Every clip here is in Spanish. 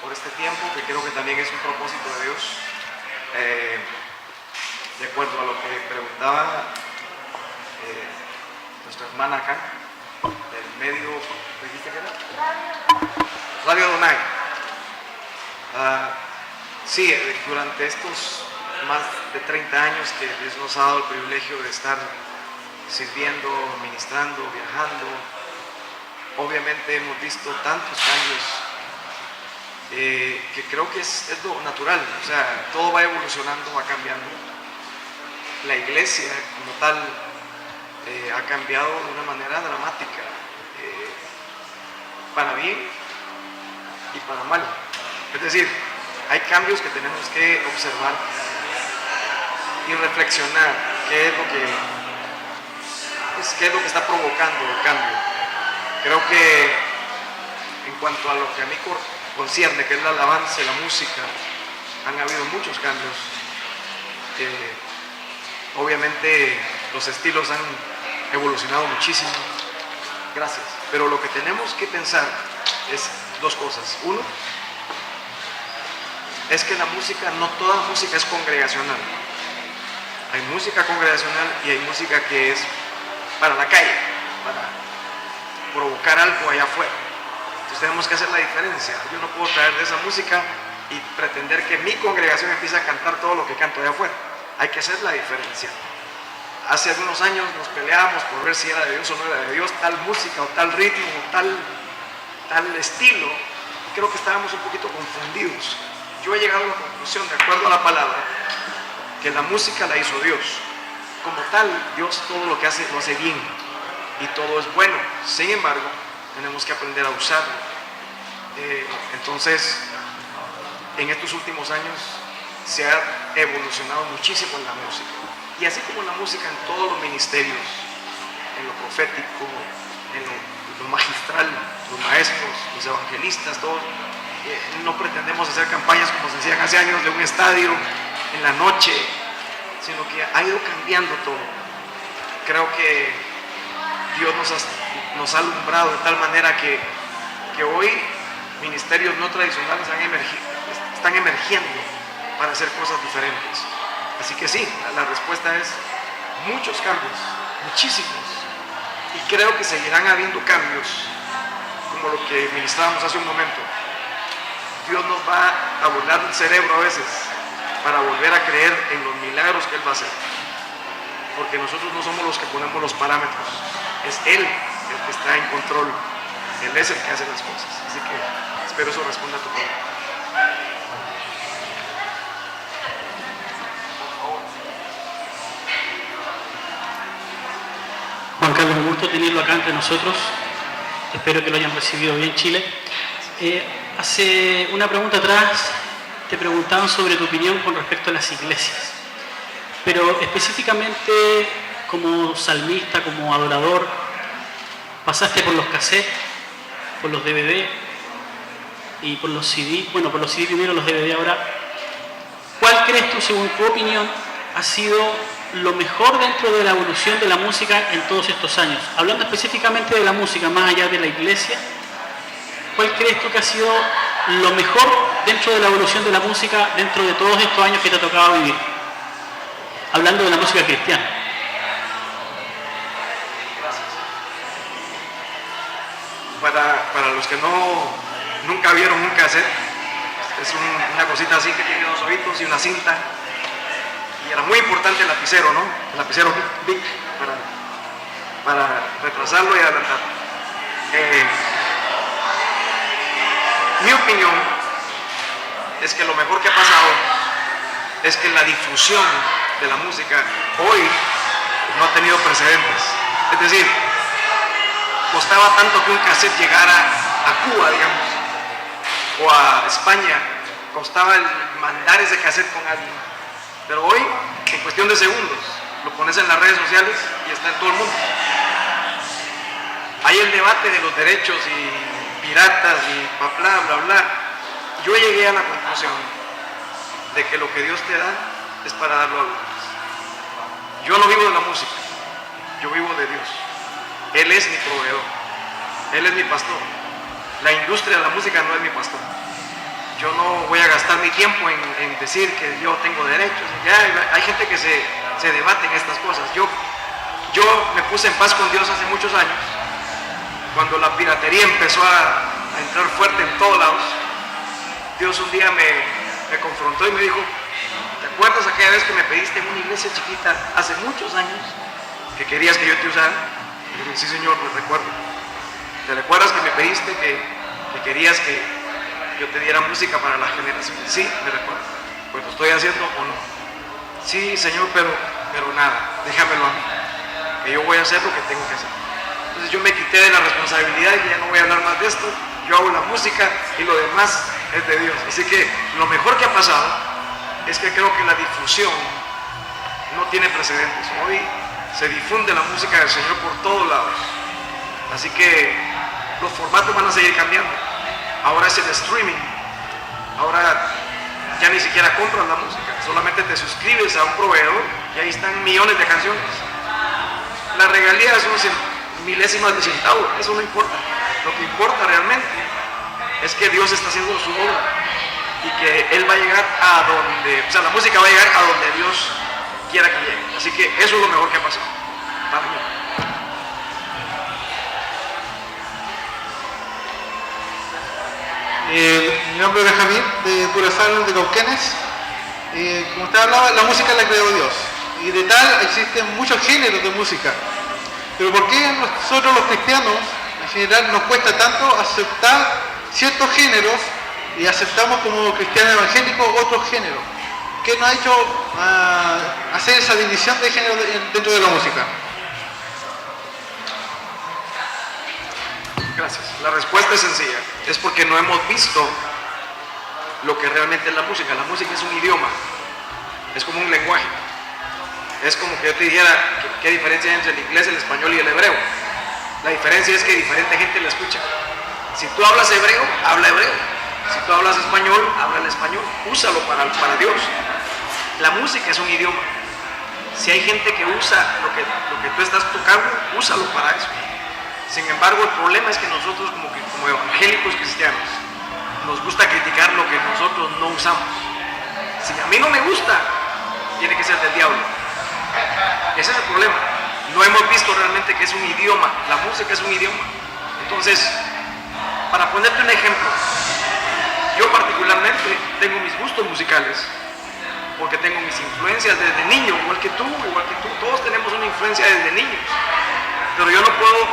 por este tiempo, que creo que también es un propósito de Dios. De acuerdo a lo que preguntaba nuestra hermana acá, del medio, ¿me dijiste que era? Radio Donai. Sí, durante estos más de 30 años que Dios nos ha dado el privilegio de estar sirviendo, ministrando, viajando, obviamente hemos visto tantos cambios que creo que es lo natural, o sea, todo va evolucionando, va cambiando. La iglesia como tal ha cambiado de una manera dramática, para bien y para mal. Es decir, hay cambios que tenemos que observar y reflexionar qué es lo que está provocando el cambio. Creo que en cuanto a lo que a mí concierne, que es la alabanza y la música, han habido muchos cambios. Obviamente los estilos han evolucionado muchísimo. Gracias. Pero lo que tenemos que pensar es dos cosas. Uno, es que la música, no toda música es congregacional. Hay música congregacional y hay música que es para la calle, para provocar algo allá afuera. Entonces tenemos que hacer la diferencia. Yo no puedo traer de esa música y pretender que mi congregación empiece a cantar todo lo que canto allá afuera. Hay que hacer la diferencia. Hace algunos años nos peleábamos por ver si era de Dios o no era de Dios, tal música o tal ritmo o tal estilo. Creo que estábamos un poquito confundidos. Yo he llegado a la conclusión, de acuerdo a la palabra, que la música la hizo Dios. Como tal, Dios todo lo que hace lo hace bien y todo es bueno. Sin embargo, tenemos que aprender a usarlo. Entonces, en estos últimos años se ha evolucionado muchísimo en la música. Y así como en la música, en todos los ministerios, en lo profético, en lo magistral, los maestros, los evangelistas, todos, no pretendemos hacer campañas como se hacían hace años de un estadio en la noche, sino que ha ido cambiando todo. Creo que Dios nos ha alumbrado de tal manera que hoy ministerios no tradicionales están emergiendo para hacer cosas diferentes. Así que sí, la respuesta es muchos cambios, muchísimos. Y creo que seguirán habiendo cambios, como lo que ministrábamos hace un momento. Dios nos va a volar el cerebro a veces para volver a creer en los milagros que Él va a hacer. Porque nosotros no somos los que ponemos los parámetros, es Él el que está en control, Él es el que hace las cosas. Así que espero eso responda a tu pregunta. Juan Carlos, un gusto tenerlo acá entre nosotros. Espero que lo hayan recibido bien, Chile. Hace una pregunta atrás te preguntaban sobre tu opinión con respecto a las iglesias, pero específicamente como salmista, como adorador, pasaste por los cassettes, por los DVD y por los CD. Bueno, por los CD primero, los DVD ahora. ¿Cuál crees tú, según tu opinión, ha sido lo mejor dentro de la evolución de la música en todos estos años? Hablando específicamente de la música, más allá de la iglesia, ¿cuál crees tú que ha sido lo mejor dentro de la evolución de la música dentro de todos estos años que te ha tocado vivir? Hablando de la música cristiana. Para los que nunca vieron un cassette, es una cosita así que tiene dos ojitos y una cinta. Y era muy importante el lapicero, ¿no? El lapicero Bic para retrasarlo y adelantarlo. Mi opinión es que lo mejor que ha pasado es que la difusión de la música hoy no ha tenido precedentes. Es decir, costaba tanto que un cassette llegara a Cuba, digamos, o a España, costaba el mandar ese cassette con alguien. Pero hoy, en cuestión de segundos, lo pones en las redes sociales y está en todo el mundo. Hay el debate de los derechos y piratas y bla, bla, bla. Yo llegué a la conclusión de que lo que Dios te da es para darlo a los demás. Yo no vivo de la música, yo vivo de Dios. Él es mi proveedor, Él es mi pastor. La industria de la música no es mi pastor. yo no voy a gastar mi tiempo en decir que yo tengo derechos. Ya hay gente que se debate en estas cosas. Yo me puse en paz con Dios hace muchos años, cuando la piratería empezó a entrar fuerte en todos lados. Dios un día me confrontó y me dijo: ¿te acuerdas aquella vez que me pediste en una iglesia chiquita hace muchos años que querías que yo te usara? Y yo dije: sí, Señor, me recuerdo. ¿Te recuerdas que me pediste que querías que yo te diera música para la generación? Sí, me recuerdo. Pues lo estoy haciendo o no. Sí, Señor, pero nada, déjamelo a mí, que yo voy a hacer lo que tengo que hacer. Entonces yo me quité de la responsabilidad y ya no voy a hablar más de esto. Yo hago la música y lo demás es de Dios. Así que lo mejor que ha pasado es que creo que la difusión no tiene precedentes. Hoy se difunde la música del Señor por todos lados. Así que los formatos van a seguir cambiando. Ahora es el streaming. Ahora ya ni siquiera compras la música, solamente te suscribes a un proveedor y ahí están millones de canciones. La regalía son milésimas de centavos, eso no importa. Lo que importa realmente es que Dios está haciendo su obra y que Él va a llegar a donde, o sea, la música va a llegar a donde Dios quiera que llegue. Así que eso es lo mejor que ha pasado para mí. Mi nombre es Benjamín, de Curazao de Cauquenes. Como usted hablaba, la música la creó Dios. Y de tal existen muchos géneros de música. Pero ¿por qué a nosotros los cristianos, en general, nos cuesta tanto aceptar ciertos géneros y aceptamos como cristianos evangélicos otros géneros? ¿Qué nos ha hecho hacer esa división de géneros dentro de la música? Gracias. La respuesta es sencilla. Es porque no hemos visto lo que realmente es la música. La música es un idioma. Es como un lenguaje. Es como que yo te dijera qué diferencia hay entre el inglés, el español y el hebreo. La diferencia es que diferente gente la escucha. Si tú hablas hebreo, habla hebreo. Si tú hablas español, habla el español. Úsalo para Dios. La música es un idioma. Si hay gente que usa lo que tú estás tocando, úsalo para eso. Sin embargo, el problema es que nosotros como evangélicos cristianos nos gusta criticar lo que nosotros no usamos. Si a mí no me gusta, tiene que ser del diablo. Ese es el problema. No hemos visto realmente que es un idioma. La música es un idioma. Entonces, para ponerte un ejemplo, yo particularmente tengo mis gustos musicales porque tengo mis influencias desde niño, igual que tú. Todos tenemos una influencia desde niños. Pero yo no puedo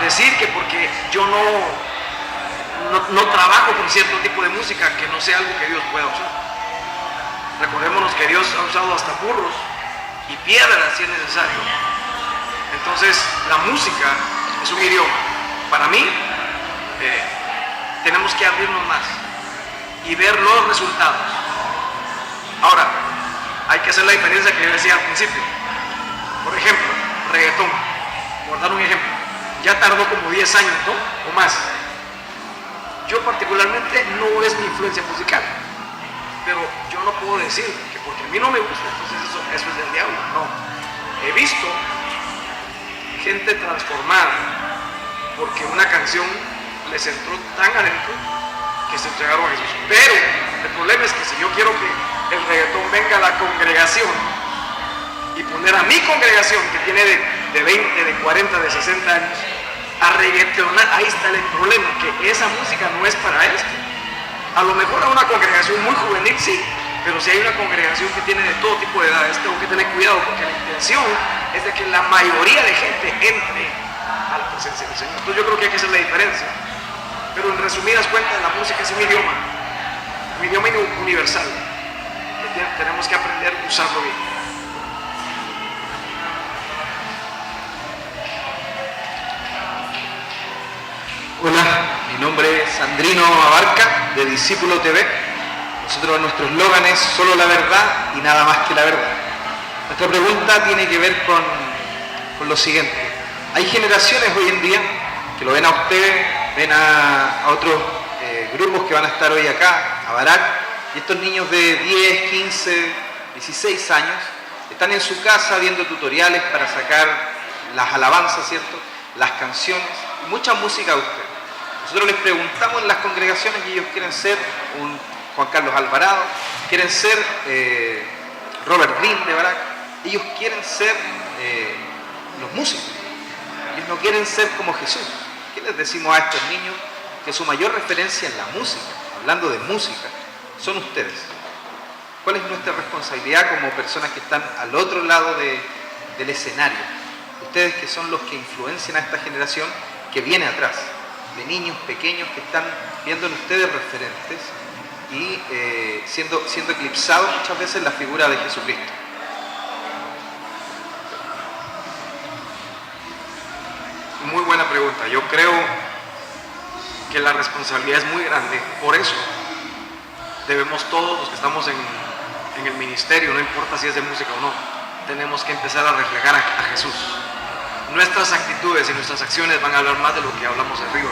decir que porque yo no trabajo con cierto tipo de música, que no sea algo que Dios pueda usar. Recordémonos que Dios ha usado hasta burros y piedras si es necesario. Entonces, la música es un idioma. Para mí, tenemos que abrirnos más y ver los resultados. Ahora, hay que hacer la diferencia que yo decía al principio. Por ejemplo, reggaetón, por dar un ejemplo, ya tardó como 10 años, ¿no? O más. Yo particularmente no es mi influencia musical, pero yo no puedo decir que porque a mí no me gusta, entonces eso es del diablo. No. He visto gente transformada porque una canción les entró tan adentro que se entregaron a Jesús. Pero el problema es que si yo quiero que el reggaetón venga a la congregación y poner a mi congregación, que tiene de 20, de 40, de 60 años, a reggaetonar, ahí está el problema, que esa música no es para esto. A lo mejor a una congregación muy juvenil sí, pero si hay una congregación que tiene de todo tipo de edades, tengo que tener cuidado, porque la intención es de que la mayoría de gente entre a la presencia del Señor. Entonces yo creo que hay que hacer la diferencia. Pero en resumidas cuentas, la música es un idioma universal, que tenemos que aprender a usarlo bien. Hola, mi nombre es Sandrino Abarca, de Discípulo TV. Nosotros, nuestro eslogan es solo la verdad y nada más que la verdad. Nuestra pregunta tiene que ver con lo siguiente. Hay generaciones hoy en día que lo ven a ustedes, ven a otros grupos que van a estar hoy acá, a Barak, y estos niños de 10, 15, 16 años están en su casa viendo tutoriales para sacar las alabanzas, ¿cierto? Las canciones, y mucha música de ustedes. Nosotros les preguntamos en las congregaciones y ellos quieren ser un Juan Carlos Alvarado, quieren ser Robert Greene de Barak, ellos quieren ser los músicos, ellos no quieren ser como Jesús. ¿Qué les decimos a estos niños? Que su mayor referencia en la música, hablando de música, son ustedes. ¿Cuál es nuestra responsabilidad como personas que están al otro lado del escenario? Ustedes que son los que influencian a esta generación que viene atrás, de niños pequeños que están viendo en ustedes referentes y siendo eclipsados muchas veces en la figura de Jesucristo. Muy buena pregunta. Yo creo que la responsabilidad es muy grande. Por eso debemos todos los que estamos en el ministerio, no importa si es de música o no, tenemos que empezar a reflejar a Jesús. Nuestras actitudes y nuestras acciones van a hablar más de lo que hablamos arriba.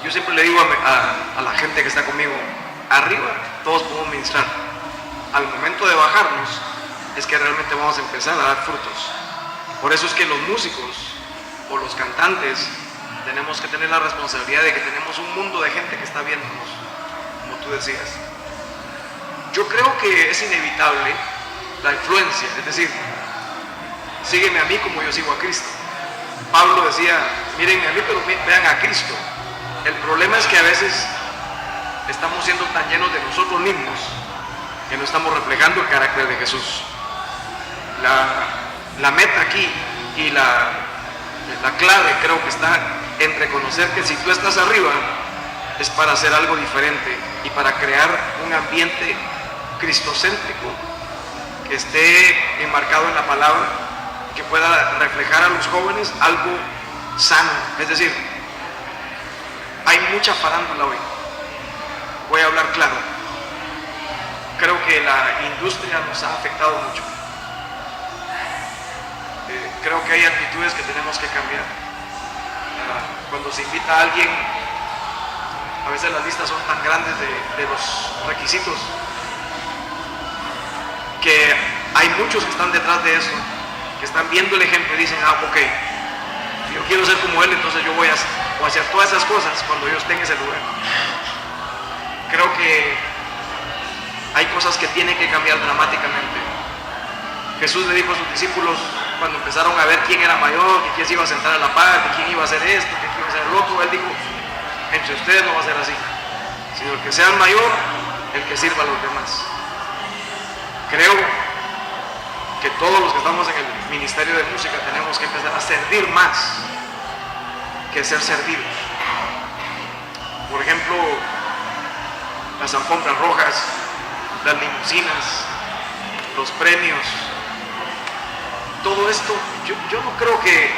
Yo siempre le digo a la gente que está conmigo, arriba todos podemos ministrar. Al momento de bajarnos es que realmente vamos a empezar a dar frutos. Por eso es que los músicos o los cantantes tenemos que tener la responsabilidad de que tenemos un mundo de gente que está viéndonos, como tú decías. Yo creo que es inevitable la influencia, es decir, sígueme a mí como yo sigo a Cristo. Pablo decía, mírenme a mí, pero vean a Cristo. El problema es que a veces estamos siendo tan llenos de nosotros mismos que no estamos reflejando el carácter de Jesús. La meta aquí y la clave creo que está en reconocer que si tú estás arriba es para hacer algo diferente y para crear un ambiente cristocéntrico que esté enmarcado en la palabra, que pueda reflejar a los jóvenes algo sano. Es decir, hay mucha farándula hoy. Voy a hablar claro. Creo que la industria nos ha afectado mucho. Creo que hay actitudes que tenemos que cambiar. Cuando se invita a alguien, a veces las listas son tan grandes de los requisitos que hay muchos que están detrás de eso, que están viendo el ejemplo y dicen, ok, yo quiero ser como él, entonces yo voy a hacer todas esas cosas cuando yo esté en ese lugar. Creo que hay cosas que tienen que cambiar dramáticamente. Jesús le dijo a sus discípulos, cuando empezaron a ver quién era mayor, que quién se iba a sentar a la par, que quién iba a hacer esto, que quién iba a hacer el otro, él dijo, entre ustedes no va a ser así, sino el que sea el mayor, el que sirva a los demás. Creo que todos los que estamos en el ministerio de música tenemos que empezar a servir más que ser servidos. Por ejemplo, las alfombras rojas, las limusinas, los premios, todo esto, yo no creo que...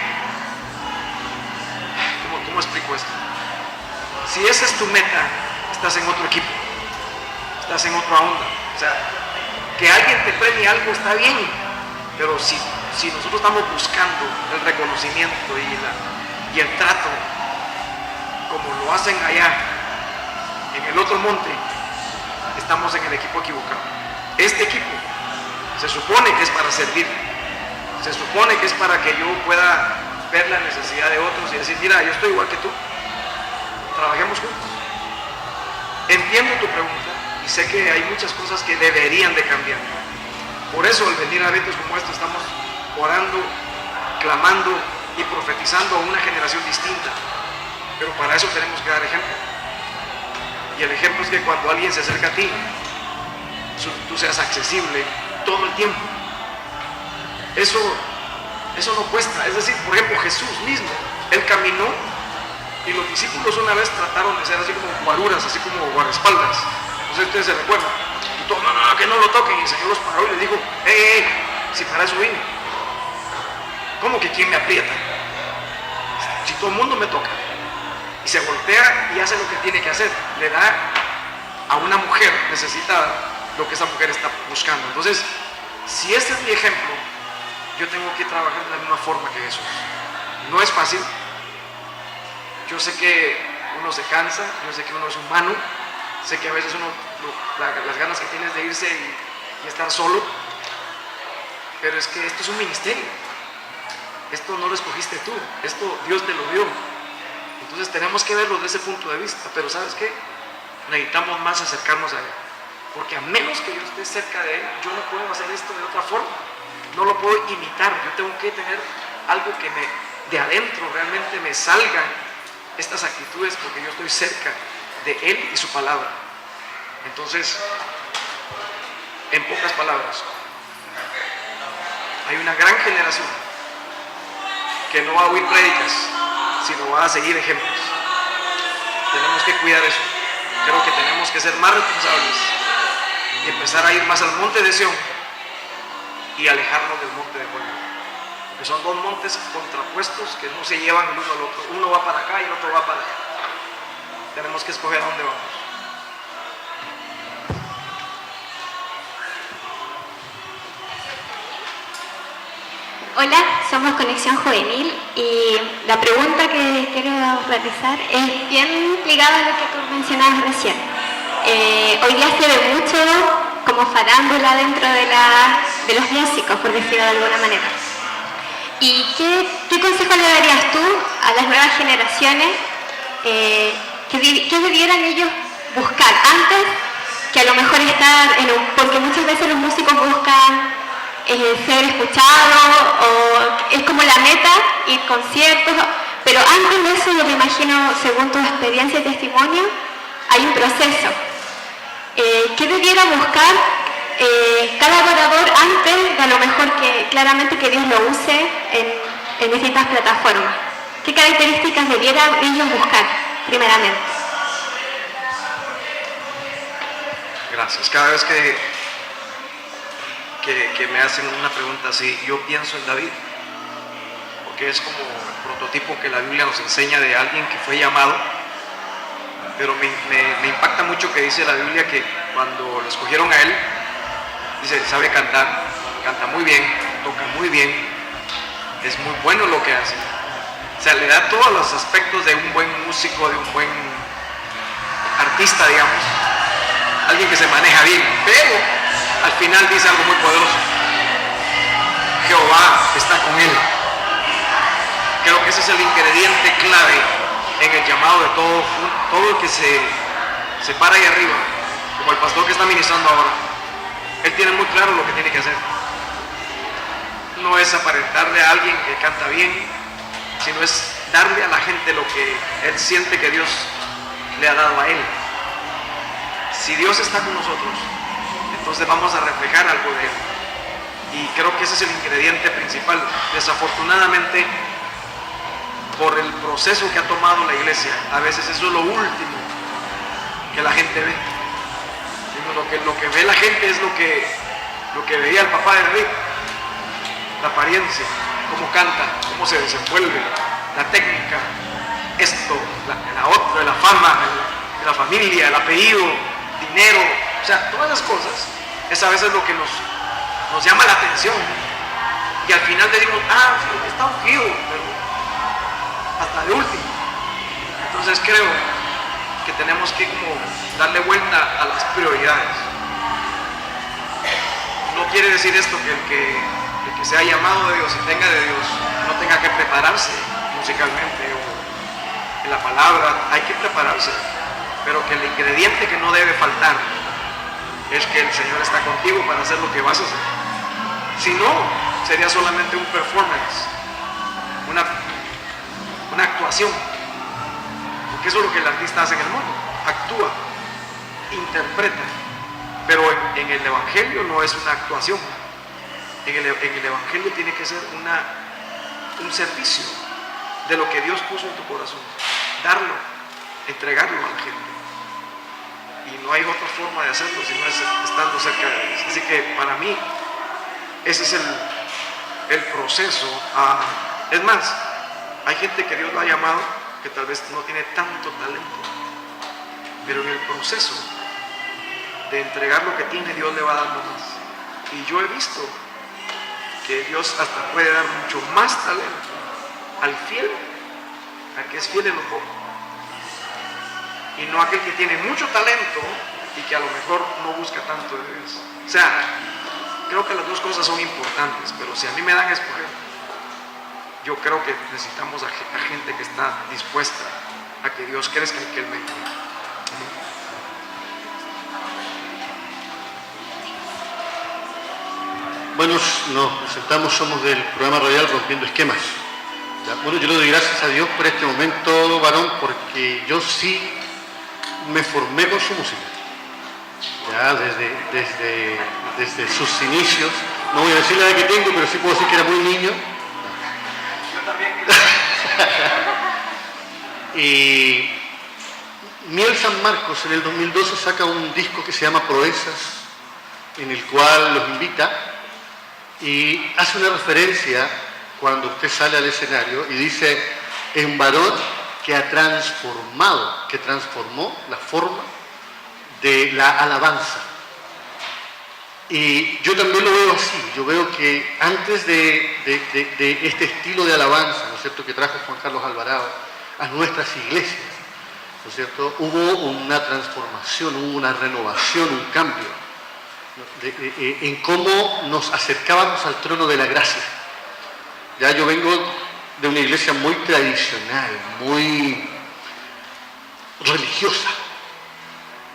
¿Cómo explico esto? Si esa es tu meta, estás en otro equipo, estás en otra onda. O sea, que alguien te premie algo está bien, pero si nosotros estamos buscando el reconocimiento y el trato como lo hacen allá en el otro monte, estamos en el equipo equivocado. Este equipo se supone que es para servir, se supone que es para que yo pueda ver la necesidad de otros y decir, mira, yo estoy igual que tú, trabajemos juntos. Entiendo tu pregunta y sé que hay muchas cosas que deberían de cambiar. Por eso al venir a eventos como este estamos orando, clamando y profetizando a una generación distinta. Pero para eso tenemos que dar ejemplo. Y el ejemplo es que cuando alguien se acerca a ti, tú seas accesible todo el tiempo. Eso no cuesta. Es decir, por ejemplo, Jesús mismo, él caminó y los discípulos una vez trataron de ser así como guaruras, así como guardaespaldas. No sé si ustedes se recuerdan. Y todos, no, que no lo toquen. Y el Señor los paró y les dijo, si para eso vine. ¿Cómo que quién me aprieta? Si todo el mundo me toca. Y se voltea y hace lo que tiene que hacer. Le da a una mujer necesitada lo que esa mujer está buscando. Entonces, si este es mi ejemplo, yo tengo que trabajar de la misma forma que Jesús. No es fácil. Yo sé que uno se cansa, yo sé que uno es humano, sé que a veces uno, las ganas que tienes de irse y estar solo, pero es que esto es un ministerio. Esto no lo escogiste tú, esto Dios te lo dio. Entonces tenemos que verlo desde ese punto de vista, pero ¿sabes qué? Necesitamos más acercarnos a Él, porque a menos que yo esté cerca de Él, yo no puedo hacer esto de otra forma, no lo puedo imitar, yo tengo que tener algo que de adentro realmente me salgan estas actitudes, porque yo estoy cerca de Él y su palabra. Entonces, en pocas palabras, hay una gran generación que no va a oír prédicas, sino va a seguir ejemplos. Tenemos que cuidar eso. Creo que tenemos que ser más responsables y empezar a ir más al monte de Sión y alejarnos del monte de Moria, que son dos montes contrapuestos que no se llevan el uno al otro. Uno va para acá y el otro va para allá. Tenemos que escoger a dónde vamos. Hola, somos Conexión Juvenil y la pregunta que quiero realizar es bien ligada a lo que tú mencionabas recién. Hoy día se ve mucho como farándula dentro de los músicos, por decirlo de alguna manera. ¿Y qué consejo le darías tú a las nuevas generaciones? ¿Qué debieran ellos buscar antes que a lo mejor estar porque muchas veces los músicos buscan ser escuchados, o es como la meta, ir a conciertos, pero antes de eso yo me imagino, según tu experiencia y testimonio, hay un proceso. ¿Qué debiera buscar cada adorador antes de a lo mejor que claramente que Dios lo use en distintas plataformas? ¿Qué características debieran ellos buscar primeramente? Gracias. Cada vez que me hacen una pregunta así, yo pienso en David, porque es como el prototipo que la Biblia nos enseña de alguien que fue llamado, pero me impacta mucho que dice la Biblia que cuando lo escogieron a él, dice, sabe cantar, canta muy bien, toca muy bien, es muy bueno lo que hace. O sea, le da todos los aspectos de un buen músico, de un buen artista, digamos, alguien que se maneja bien, pero al final dice algo muy poderoso: Jehová está con él. Creo que ese es el ingrediente clave en el llamado de todo el que se para ahí arriba, como el pastor que está ministrando ahora. Él tiene muy claro lo que tiene que hacer. No es aparentarle a alguien que canta bien, sino es darle a la gente lo que él siente que Dios le ha dado a él. Si Dios está con nosotros, entonces vamos a reflejar algo de Él. Y creo que ese es el ingrediente principal. Desafortunadamente, por el proceso que ha tomado la iglesia, a veces eso es lo último que la gente ve. Lo que ve la gente es lo que veía el papá de David: la apariencia, cómo canta, cómo se desenvuelve, la técnica, esto, la otra, la fama, la familia, el apellido, dinero. O sea, todas las cosas es a veces lo que nos llama la atención. Y al final decimos, sí, está ungido, pero hasta de último. Entonces creo que tenemos que como darle vuelta a las prioridades. No quiere decir esto que el que sea llamado de Dios y tenga de Dios no tenga que prepararse musicalmente o en la palabra. Hay que prepararse, pero que el ingrediente que no debe faltar es que el Señor está contigo para hacer lo que vas a hacer. Si no, sería solamente un performance, una actuación, porque eso es lo que el artista hace en el mundo: actúa, interpreta. Pero en el Evangelio no es una actuación. En el Evangelio tiene que ser un servicio de lo que Dios puso en tu corazón, darlo, entregarlo a la gente. Y no hay otra forma de hacerlo si no es estando cerca de Dios. Así que para mí ese es el proceso. Es más, hay gente que Dios lo ha llamado que tal vez no tiene tanto talento, pero en el proceso de entregar lo que tiene, Dios le va dando más. Y yo he visto que Dios hasta puede dar mucho más talento al fiel, al que es fiel en lo poco, y no aquel que tiene mucho talento y que a lo mejor no busca tanto de Dios. O sea, creo que las dos cosas son importantes, pero si a mí me dan a escoger, yo creo que necesitamos a gente que está dispuesta a que Dios crezca y que Él mengue. Bueno, nos presentamos, somos del programa radial Rompiendo Esquemas. ¿Ya? Bueno, yo le doy gracias a Dios por este momento, varón, porque yo sí me formé con su música. Ya desde sus inicios, no voy a decir la edad que tengo, pero sí puedo decir que era muy niño. Yo también. Y Miel San Marcos en el 2012 saca un disco que se llama Proezas, en el cual los invita y hace una referencia cuando usted sale al escenario y dice, es un varón que ha transformado, que transformó la forma de la alabanza. Y yo también lo veo así, yo veo que antes de este estilo de alabanza, ¿no es cierto?, que trajo Juan Carlos Alvarado a nuestras iglesias, ¿no es cierto?, hubo una transformación, hubo una renovación, un cambio en cómo nos acercábamos al trono de la gracia. Ya yo vengo de una iglesia muy tradicional, muy religiosa,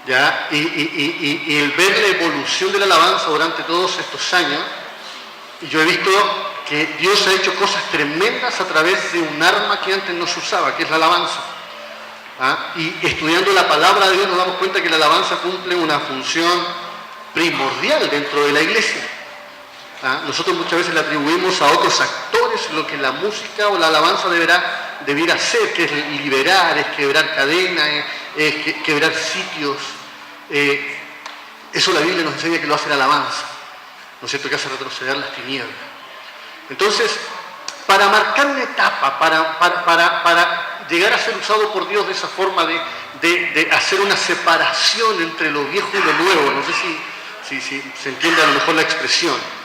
¿ya? Y el ver la evolución de la alabanza durante todos estos años, yo he visto que Dios ha hecho cosas tremendas a través de un arma que antes no se usaba, que es la alabanza. ¿Ah? Y estudiando la palabra de Dios nos damos cuenta que la alabanza cumple una función primordial dentro de la iglesia. ¿Ah? Nosotros muchas veces le atribuimos a otros actores lo que la música o la alabanza debiera hacer, que es liberar, es quebrar cadenas, es quebrar sitios. Eso la Biblia nos enseña que lo hace la alabanza, ¿no es cierto?, que hace retroceder las tinieblas. Entonces, para marcar una etapa, para llegar a ser usado por Dios de esa forma de hacer una separación entre lo viejo y lo nuevo, no sé si se entiende a lo mejor la expresión.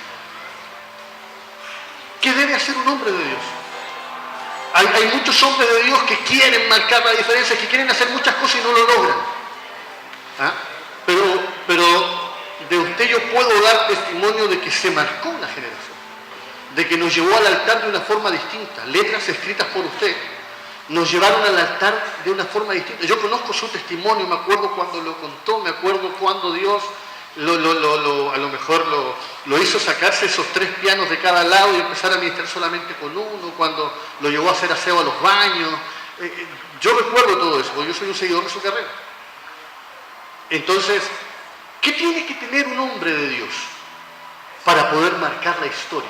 ¿Qué debe hacer un hombre de Dios? Hay muchos hombres de Dios que quieren marcar la diferencia, que quieren hacer muchas cosas y no lo logran. ¿Ah? Pero de usted yo puedo dar testimonio de que se marcó una generación, de que nos llevó al altar de una forma distinta. Letras escritas por usted nos llevaron al altar de una forma distinta. Yo conozco su testimonio, me acuerdo cuando lo contó, me acuerdo cuando Dios a lo mejor lo hizo sacarse esos 3 pianos de cada lado y empezar a ministrar solamente con uno, cuando lo llevó a hacer aseo a los baños. Yo recuerdo todo eso, porque yo soy un seguidor de su carrera. Entonces, ¿qué tiene que tener un hombre de Dios para poder marcar la historia?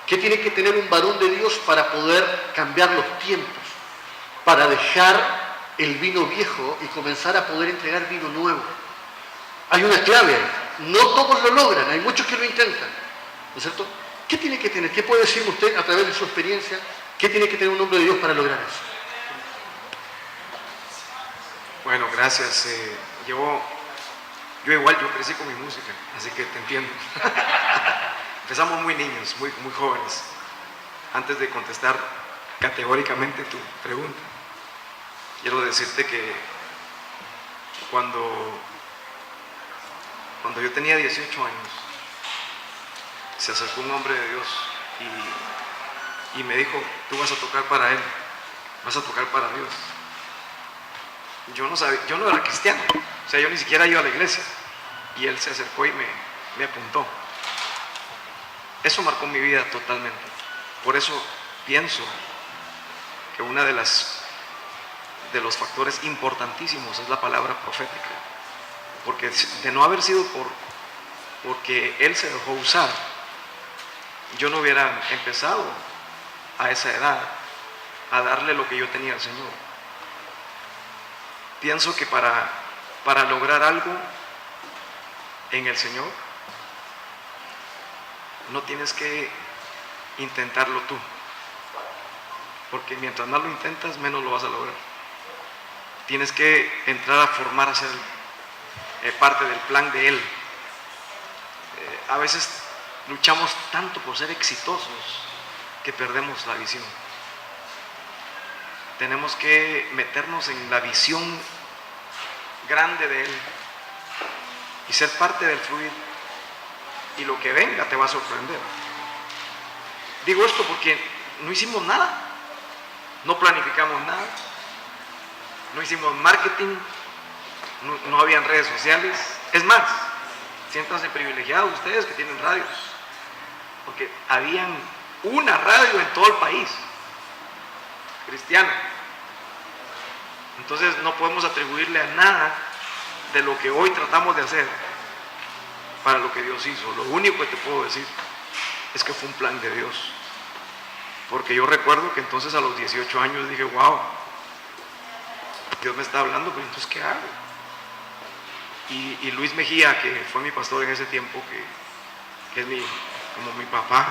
¿Qué tiene que tener un varón de Dios para poder cambiar los tiempos? Para dejar el vino viejo y comenzar a poder entregar vino nuevo. Hay una clave ahí. No todos lo logran, hay muchos que lo intentan, ¿no es cierto? ¿Qué tiene que tener? ¿Qué puede decirme usted a través de su experiencia? ¿Qué tiene que tener un hombre de Dios para lograr eso? Bueno, gracias. Yo crecí con mi música, así que te entiendo. Empezamos muy niños, muy jóvenes. Antes de contestar categóricamente tu pregunta, quiero decirte que cuando yo tenía 18 años, se acercó un hombre de Dios y me dijo, tú vas a tocar para Él, vas a tocar para Dios. Yo no sabía, yo no era cristiano, o sea, yo ni siquiera iba a la iglesia. Y él se acercó y me apuntó. Eso marcó mi vida totalmente. Por eso pienso que una de los factores importantísimos es la palabra profética. Porque de no haber sido porque él se dejó usar, yo no hubiera empezado a esa edad a darle lo que yo tenía al Señor. Pienso que para lograr algo en el Señor, no tienes que intentarlo tú, porque mientras más lo intentas, menos lo vas a lograr. Tienes que entrar a formar, a ser parte del plan de Él. A veces luchamos tanto por ser exitosos que perdemos la visión. Tenemos que meternos en la visión grande de Él y ser parte del fluir, y lo que venga te va a sorprender. Digo esto porque no hicimos nada, no planificamos nada, no hicimos marketing, no habían redes sociales. Es más, siéntanse privilegiados ustedes que tienen radios, porque habían una radio en todo el país, cristiana. Entonces no podemos atribuirle a nada de lo que hoy tratamos de hacer para lo que Dios hizo. Lo único que te puedo decir es que fue un plan de Dios. Porque yo recuerdo que entonces a los 18 años dije, wow, Dios me está hablando, pero entonces ¿qué hago? Y Luis Mejía, que fue mi pastor en ese tiempo, que es como mi papá,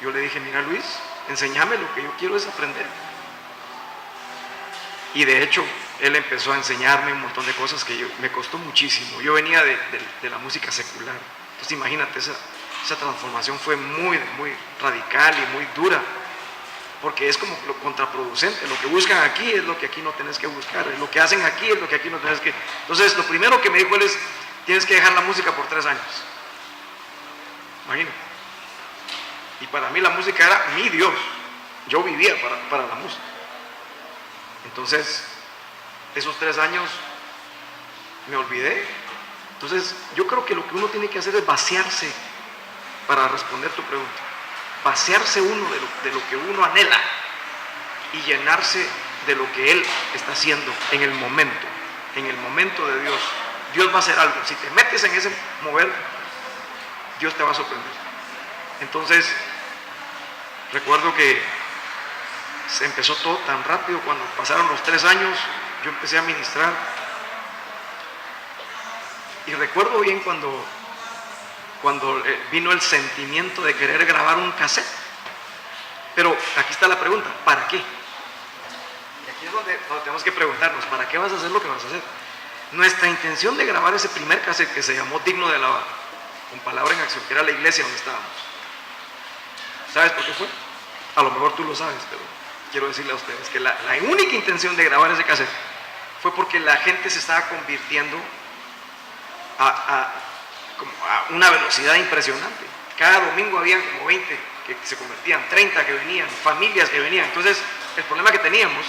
yo le dije, mira Luis, enséñame, lo que yo quiero es aprender. Y de hecho, él empezó a enseñarme un montón de cosas que me costó muchísimo. Yo venía de la música secular. Entonces imagínate, esa transformación fue muy, muy radical y muy dura, porque es como lo contraproducente. Lo que buscan aquí es lo que aquí no tenés que buscar, lo que hacen aquí es lo que aquí no tenés que. Entonces lo primero que me dijo él es, tienes que dejar la música por 3 años. Imagínate. Y para mí la música era mi Dios. Yo vivía para la música. Entonces, esos 3 años me olvidé. Entonces, yo creo que lo que uno tiene que hacer es vaciarse para responder tu pregunta. Vaciarse uno de lo que uno anhela y llenarse de lo que Él está haciendo en el momento de Dios. Dios va a hacer algo. Si te metes en ese mover, Dios te va a sorprender. Entonces, recuerdo que se empezó todo tan rápido. Cuando pasaron los 3 años, yo empecé a ministrar. Y recuerdo bien cuando vino el sentimiento de querer grabar un cassette. Pero aquí está la pregunta, ¿para qué? Y aquí es donde tenemos que preguntarnos, ¿para qué vas a hacer lo que vas a hacer? Nuestra intención de grabar ese primer cassette, que se llamó Digno de Alabar, con Palabra en Acción, que era la iglesia donde estábamos. ¿Sabes por qué fue? A lo mejor tú lo sabes, pero quiero decirle a ustedes que la única intención de grabar ese cassette fue porque la gente se estaba convirtiendo a una velocidad impresionante. Cada domingo habían como 20 que se convertían, 30 que venían, familias que venían. Entonces, el problema que teníamos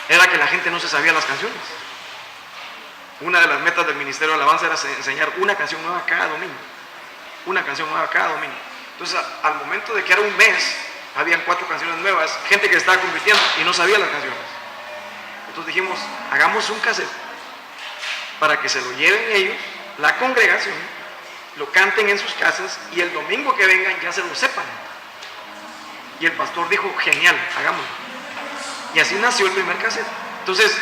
era que la gente no se sabía las canciones. Una de las metas del Ministerio de Alabanza era enseñar una canción nueva cada domingo. Una canción nueva cada domingo. Entonces, al momento de que era un mes, habían 4 canciones nuevas, gente que se estaba convirtiendo y no sabía las canciones. Entonces dijimos, hagamos un cassette para que se lo lleven ellos, la congregación, lo canten en sus casas y el domingo que vengan ya se lo sepan. Y el pastor dijo, genial, hagámoslo. Y así nació el primer cassette. Entonces,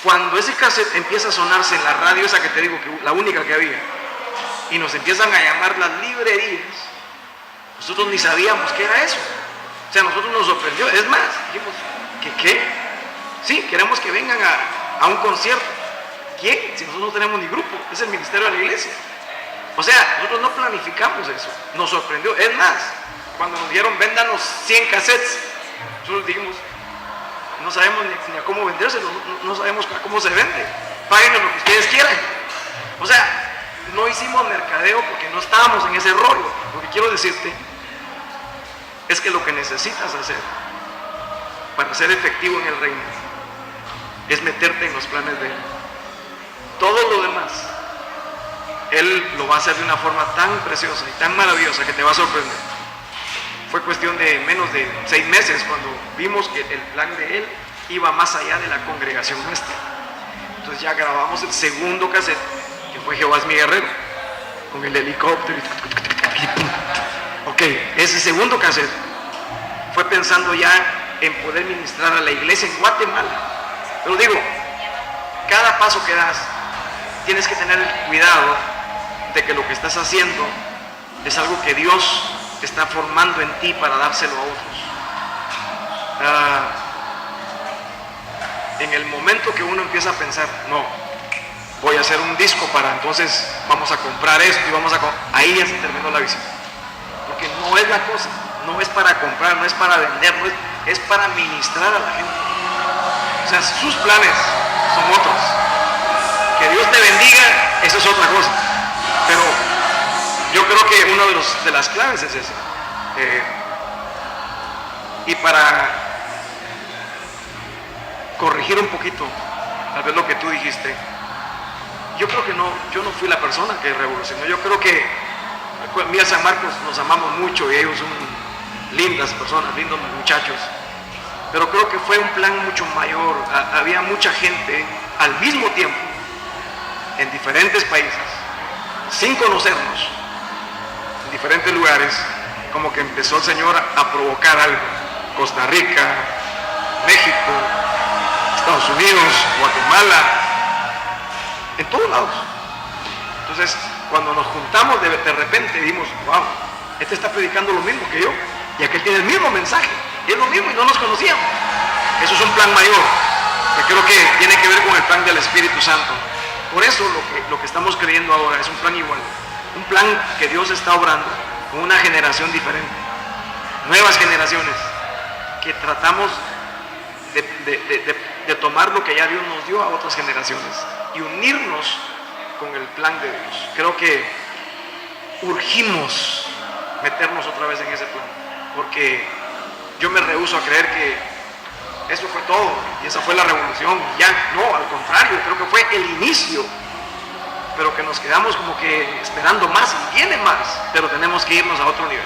cuando ese cassette empieza a sonarse en la radio, esa que te digo, que la única que había, y nos empiezan a llamar las librerías, nosotros ni sabíamos qué era eso. O sea, a nosotros nos sorprendió. Es más, dijimos, ¿qué? Sí, queremos que vengan a un concierto. ¿Quién? Si nosotros no tenemos ni grupo, es el ministerio de la iglesia. O sea, nosotros no planificamos eso. Nos sorprendió. Es más, cuando nos dieron, véndanos 100 cassettes, nosotros dijimos, no sabemos ni a cómo vendérselo, no sabemos a cómo se vende. Páguenos lo que ustedes quieran. O sea, no hicimos mercadeo porque no estábamos en ese rollo. Lo que quiero decirte es que lo que necesitas hacer para ser efectivo en el reino es meterte en los planes de Él. Todo lo demás, Él lo va a hacer de una forma tan preciosa y tan maravillosa que te va a sorprender. Fue cuestión de menos de 6 meses cuando vimos que el plan de Él iba más allá de la congregación nuestra. Entonces ya grabamos el segundo cassette, que fue Jehová es mi guerrero, con el helicóptero. Ok, ese segundo cassette fue pensando ya en poder ministrar a la iglesia en Guatemala. Pero digo, cada paso que das, tienes que tener el cuidado de que lo que estás haciendo es algo que Dios está formando en ti para dárselo a otros. En el momento que uno empieza a pensar, no, voy a hacer un disco para entonces vamos a comprar esto y ahí ya se terminó la visión. Porque no es la cosa, no es para comprar, no es para vender, es para ministrar a la gente. O sea, sus planes son otros. Que Dios te bendiga, eso es otra cosa. Pero yo creo que una de las claves es esa. corregir un poquito, tal vez lo que tú dijiste. Yo creo que no, yo no fui la persona que revolucionó. Yo creo que mira, San Marcos nos amamos mucho y ellos son lindas personas, lindos muchachos. Pero creo que fue un plan mucho mayor. Había mucha gente al mismo tiempo en diferentes países, sin conocernos, en diferentes lugares, como que empezó el Señor a provocar algo. Costa Rica, México, Estados Unidos, Guatemala, en todos lados. Entonces, cuando nos juntamos de repente dijimos, wow, este está predicando lo mismo que yo y aquel tiene el mismo mensaje, y es lo mismo y no nos conocíamos. Eso es un plan mayor, que creo que tiene que ver con el plan del Espíritu Santo. Por eso lo que estamos creyendo ahora es un plan igual, un plan que Dios está obrando con una generación diferente, nuevas generaciones, que tratamos de tomar lo que ya Dios nos dio a otras generaciones y unirnos con el plan de Dios. Creo que urgimos meternos otra vez en ese plan, porque yo me rehúso a creer que eso fue todo y esa fue la revolución. Ya no, al contrario, creo que fue el inicio, pero que nos quedamos como que esperando más y viene más, pero tenemos que irnos a otro nivel.